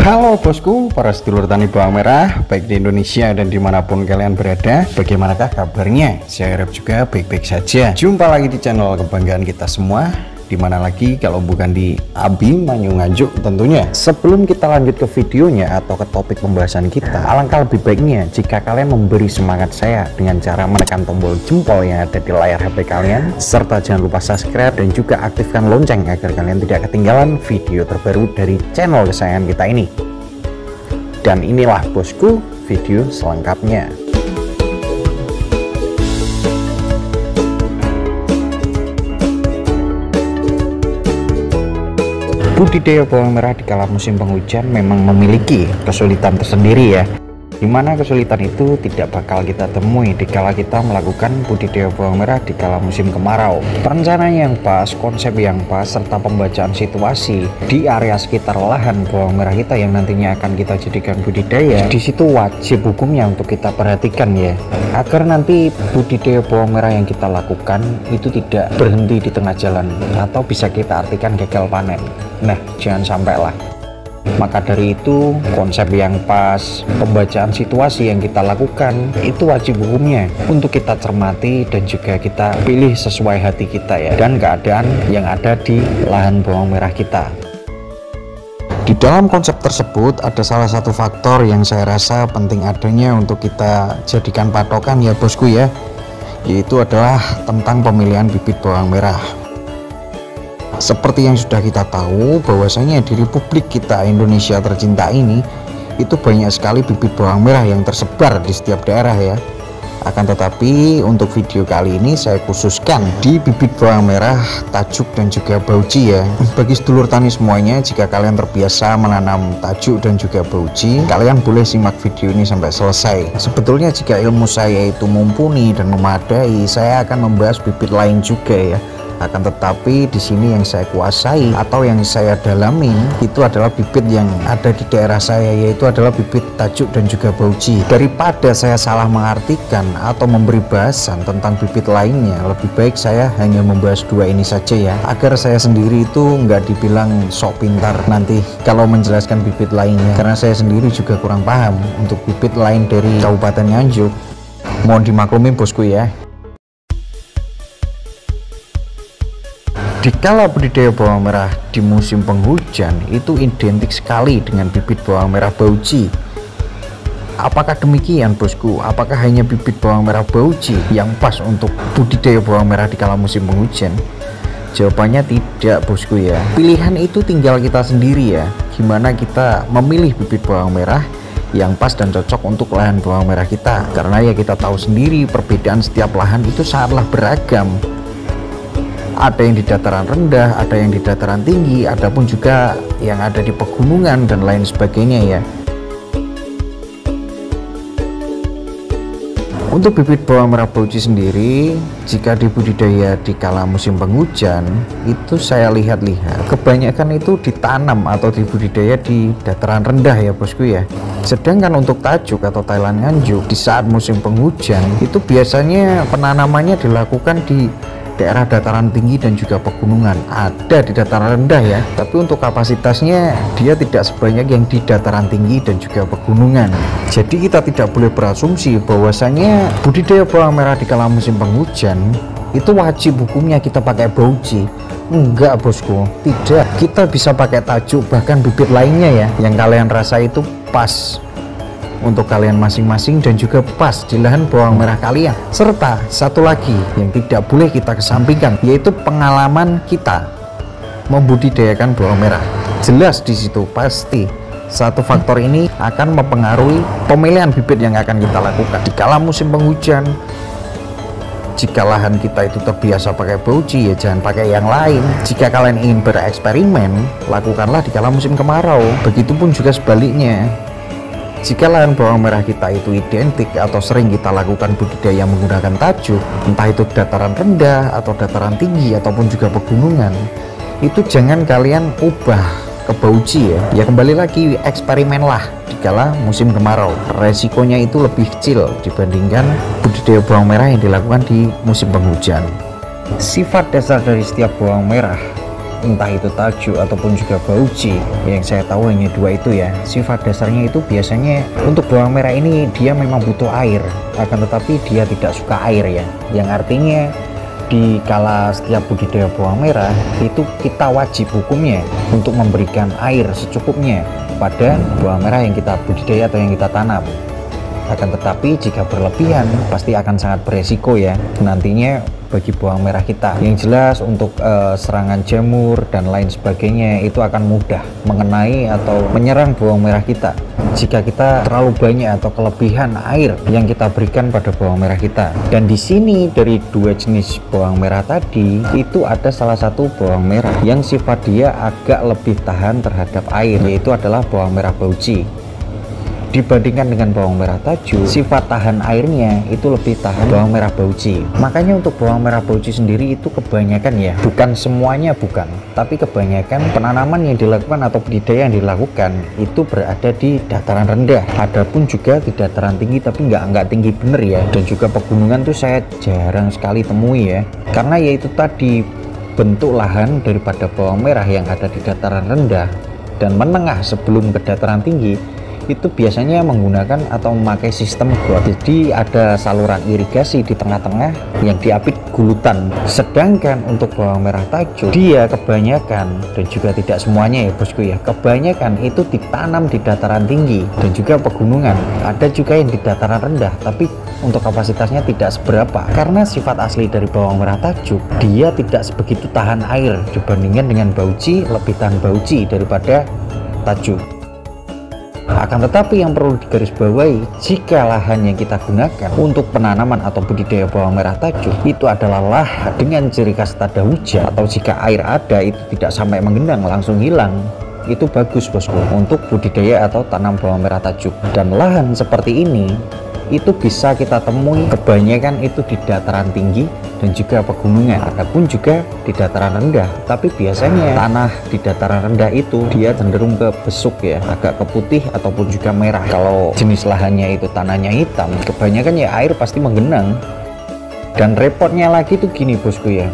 Halo bosku, para sedulur tani bawang merah, baik di Indonesia dan dimanapun kalian berada. Bagaimanakah kabarnya? Saya harap juga baik-baik saja. Jumpa lagi di channel kebanggaan kita semua. Dimana lagi kalau bukan di Abimanyu Nganjuk tentunya. Sebelum kita lanjut ke videonya atau ke topik pembahasan kita, alangkah lebih baiknya jika kalian memberi semangat saya dengan cara menekan tombol jempol yang ada di layar HP kalian, serta jangan lupa subscribe dan juga aktifkan lonceng agar kalian tidak ketinggalan video terbaru dari channel kesayangan kita ini. Dan inilah bosku video selengkapnya. Budidaya bawang merah di kala musim penghujan memang memiliki kesulitan tersendiri ya, dimana kesulitan itu tidak bakal kita temui di kala kita melakukan budidaya bawang merah di kala musim kemarau. Perencanaan yang pas, konsep yang pas, serta pembacaan situasi di area sekitar lahan bawang merah kita yang nantinya akan kita jadikan budidaya, di situ wajib hukumnya untuk kita perhatikan ya, agar nanti budidaya bawang merah yang kita lakukan itu tidak berhenti di tengah jalan atau bisa kita artikan gagal panen. Nah, jangan sampai lah. Maka dari itu, konsep yang pas, pembacaan situasi yang kita lakukan itu wajib hukumnya untuk kita cermati dan juga kita pilih sesuai hati kita ya, dan keadaan yang ada di lahan bawang merah kita. Di dalam konsep tersebut ada salah satu faktor yang saya rasa penting adanya untuk kita jadikan patokan ya bosku ya, yaitu adalah tentang pemilihan bibit bawang merah. Seperti yang sudah kita tahu bahwasanya di Republik kita Indonesia tercinta ini itu banyak sekali bibit bawang merah yang tersebar di setiap daerah ya. Akan tetapi untuk video kali ini saya khususkan di bibit bawang merah tajuk dan juga bauji ya. Bagi sedulur tani semuanya, jika kalian terbiasa menanam tajuk dan juga bauji, kalian boleh simak video ini sampai selesai. Sebetulnya jika ilmu saya itu mumpuni dan memadai, saya akan membahas bibit lain juga ya. Akan tetapi di sini yang saya kuasai atau yang saya dalamin itu adalah bibit yang ada di daerah saya, yaitu adalah bibit tajuk dan juga bauji. Daripada saya salah mengartikan atau memberi bahasan tentang bibit lainnya, lebih baik saya hanya membahas dua ini saja ya, agar saya sendiri itu nggak dibilang sok pintar nanti kalau menjelaskan bibit lainnya, karena saya sendiri juga kurang paham untuk bibit lain dari Kabupaten Nganjuk. Mohon dimaklumi bosku ya. Dikala budidaya bawang merah di musim penghujan itu identik sekali dengan bibit bawang merah bauji. Apakah demikian bosku? Apakah hanya bibit bawang merah bauji yang pas untuk budidaya bawang merah di kala musim penghujan? Jawabannya tidak bosku ya. Pilihan itu tinggal kita sendiri ya. Gimana kita memilih bibit bawang merah yang pas dan cocok untuk lahan bawang merah kita. Karena ya kita tahu sendiri perbedaan setiap lahan itu sangatlah beragam. Ada yang di dataran rendah, ada yang di dataran tinggi, ada pun juga yang ada di pegunungan dan lain sebagainya ya. Untuk bibit bawang merah bauji sendiri, jika dibudidaya di kala musim penghujan, itu saya lihat-lihat kebanyakan itu ditanam atau dibudidaya di dataran rendah ya bosku ya. Sedangkan untuk tajuk atau Thailand Nganjuk di saat musim penghujan itu biasanya penanamannya dilakukan di daerah dataran tinggi dan juga pegunungan. Ada di dataran rendah ya, tapi untuk kapasitasnya dia tidak sebanyak yang di dataran tinggi dan juga pegunungan. Jadi kita tidak boleh berasumsi bahwasanya budidaya bawang merah di kala musim penghujan itu wajib hukumnya kita pakai bauji. Enggak bosku, tidak. Kita bisa pakai tajuk bahkan bibit lainnya ya yang kalian rasa itu pas untuk kalian masing-masing dan juga pas di lahan bawang merah kalian. Serta satu lagi yang tidak boleh kita kesampingkan, yaitu pengalaman kita membudidayakan bawang merah. Jelas di situ pasti satu faktor ini akan mempengaruhi pemilihan bibit yang akan kita lakukan di kala musim penghujan. Jika lahan kita itu terbiasa pakai bauji ya jangan pakai yang lain. Jika kalian ingin bereksperimen, lakukanlah di kala musim kemarau. Begitupun juga sebaliknya. Jika lahan bawang merah kita itu identik atau sering kita lakukan budidaya menggunakan tajuk, entah itu dataran rendah atau dataran tinggi ataupun juga pegunungan, itu jangan kalian ubah ke bauji ya. Ya kembali lagi eksperimenlah di kala musim kemarau. Resikonya itu lebih kecil dibandingkan budidaya bawang merah yang dilakukan di musim penghujan. Sifat dasar dari setiap bawang merah entah itu tajuk ataupun juga bauci. Yang saya tahu hanya dua itu ya. Sifat dasarnya itu biasanya untuk bawang merah ini dia memang butuh air, akan tetapi dia tidak suka air ya, yang artinya di kala setiap budidaya bawang merah itu kita wajib hukumnya untuk memberikan air secukupnya pada bawang merah yang kita budidaya atau yang kita tanam. Akan tetapi jika berlebihan pasti akan sangat beresiko ya nantinya bagi bawang merah kita. Yang jelas untuk serangan jamur dan lain sebagainya itu akan mudah mengenai atau menyerang bawang merah kita jika kita terlalu banyak atau kelebihan air yang kita berikan pada bawang merah kita. Dan di sini dari dua jenis bawang merah tadi itu ada salah satu bawang merah yang sifat dia agak lebih tahan terhadap air, yaitu adalah bawang merah bauci. Dibandingkan dengan bawang merah tajuk, sifat tahan airnya itu lebih tahan bawang merah bauci. Makanya untuk bawang merah bauci sendiri itu kebanyakan ya, bukan semuanya bukan, tapi kebanyakan penanaman yang dilakukan atau budidaya yang dilakukan itu berada di dataran rendah. Adapun juga di dataran tinggi, tapi nggak tinggi bener ya. Dan juga pegunungan tuh saya jarang sekali temui ya, karena yaitu tadi bentuk lahan daripada bawang merah yang ada di dataran rendah dan menengah sebelum ke dataran tinggi itu biasanya menggunakan atau memakai sistem got. Jadi ada saluran irigasi di tengah-tengah yang diapit gulutan. Sedangkan untuk bawang merah tajuk dia kebanyakan, dan juga tidak semuanya ya bosku ya, kebanyakan itu ditanam di dataran tinggi dan juga pegunungan. Ada juga yang di dataran rendah, tapi untuk kapasitasnya tidak seberapa karena sifat asli dari bawang merah tajuk dia tidak sebegitu tahan air dibandingkan dengan bauci, lebih tahan bauci daripada tajuk. Akan tetapi yang perlu digarisbawahi, jika lahan yang kita gunakan untuk penanaman atau budidaya bawang merah tajuk itu adalah lahan dengan ciri khas tada hujan, atau jika air ada itu tidak sampai menggenang langsung hilang, itu bagus bosku untuk budidaya atau tanam bawang merah tajuk. Dan lahan seperti ini itu bisa kita temui kebanyakan itu di dataran tinggi dan juga pegunungan, ataupun juga di dataran rendah. Tapi biasanya tanah di dataran rendah itu dia cenderung ke besuk ya, agak ke putih ataupun juga merah. Kalau jenis lahannya itu tanahnya hitam, kebanyakan ya air pasti menggenang. Dan repotnya lagi tuh gini bosku ya,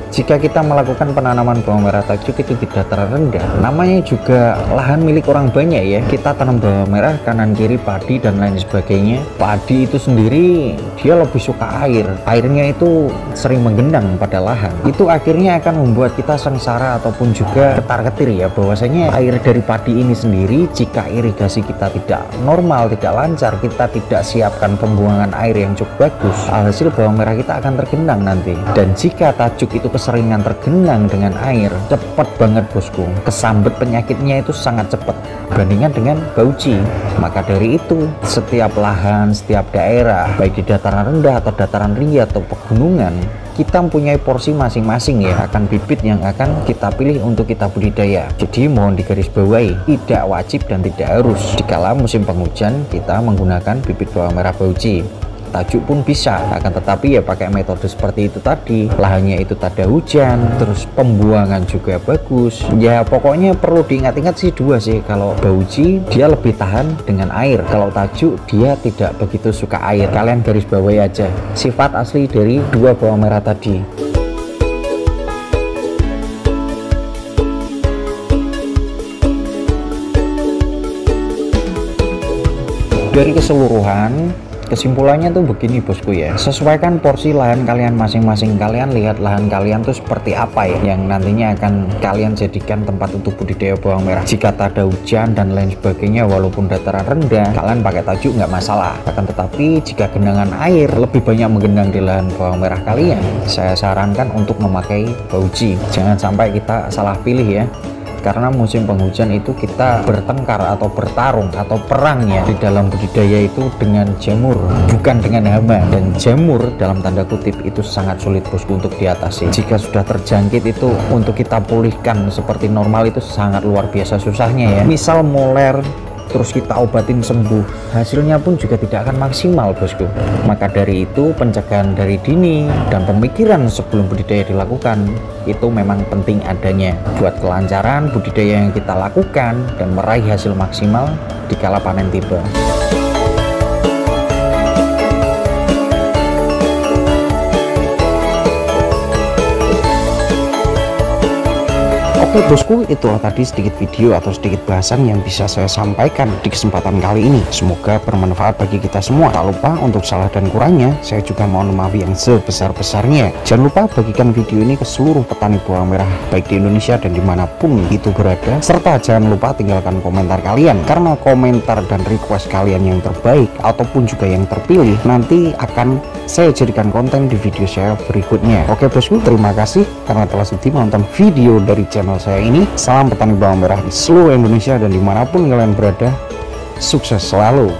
jika kita melakukan penanaman bawang merah tajuk itu di dataran rendah, namanya juga lahan milik orang banyak ya. Kita tanam bawang merah kanan kiri padi dan lain sebagainya. Padi itu sendiri dia lebih suka air, airnya itu sering menggenang pada lahan. Itu akhirnya akan membuat kita sengsara ataupun juga ketar-ketir ya, bahwasanya air dari padi ini sendiri jika irigasi kita tidak normal, tidak lancar, kita tidak siapkan pembuangan air yang cukup bagus, hasil bawang merah kita akan tergenang nanti. Dan jika tajuk itu keseringan tergenang dengan air, cepat banget bosku, kesambet penyakitnya itu sangat cepat bandingkan dengan bauci. Maka dari itu setiap lahan, setiap daerah baik di dataran rendah atau dataran tinggi atau pegunungan, kita mempunyai porsi masing-masing ya akan bibit yang akan kita pilih untuk kita budidaya. Jadi mohon digarisbawahi, tidak wajib dan tidak harus dikala musim penghujan kita menggunakan bibit bawang merah bauci. Tajuk pun bisa, akan tetapi ya pakai metode seperti itu tadi, lahannya itu tada hujan, terus pembuangan juga bagus ya. Pokoknya perlu diingat-ingat sih dua sih, kalau bauci dia lebih tahan dengan air, kalau tajuk dia tidak begitu suka air. Kalian garis bawahi aja sifat asli dari dua bawang merah tadi. Dari keseluruhan kesimpulannya tuh begini bosku ya, sesuaikan porsi lahan kalian masing-masing. Kalian lihat lahan kalian tuh seperti apa ya yang nantinya akan kalian jadikan tempat untuk budidaya bawang merah. Jika tak ada hujan dan lain sebagainya, walaupun dataran rendah, kalian pakai tajuk nggak masalah. Akan tetapi jika genangan air lebih banyak menggenang di lahan bawang merah kalian, saya sarankan untuk memakai bauci. Jangan sampai kita salah pilih ya, karena musim penghujan itu kita bertengkar atau bertarung atau perangnya di dalam budidaya itu dengan jamur, bukan dengan hama. Dan jamur dalam tanda kutip itu sangat sulit bosku untuk diatasi. Jika sudah terjangkit itu untuk kita pulihkan seperti normal itu sangat luar biasa susahnya ya. Misal moler terus kita obatin sembuh, hasilnya pun juga tidak akan maksimal bosku. Maka dari itu pencegahan dari dini dan pemikiran sebelum budidaya dilakukan itu memang penting adanya buat kelancaran budidaya yang kita lakukan dan meraih hasil maksimal di kala panen tiba. Oke bosku, itulah tadi sedikit video atau sedikit bahasan yang bisa saya sampaikan di kesempatan kali ini. Semoga bermanfaat bagi kita semua. Tak lupa untuk salah dan kurangnya saya juga mohon maaf yang sebesar-besarnya. Jangan lupa bagikan video ini ke seluruh petani bawang merah baik di Indonesia dan dimanapun itu berada, serta jangan lupa tinggalkan komentar kalian, karena komentar dan request kalian yang terbaik ataupun juga yang terpilih nanti akan saya jadikan konten di video saya berikutnya. Oke bosku, terima kasih karena telah sudi menonton video dari channel saya ini. Salam petani bawang merah di seluruh Indonesia dan dimanapun kalian berada, sukses selalu.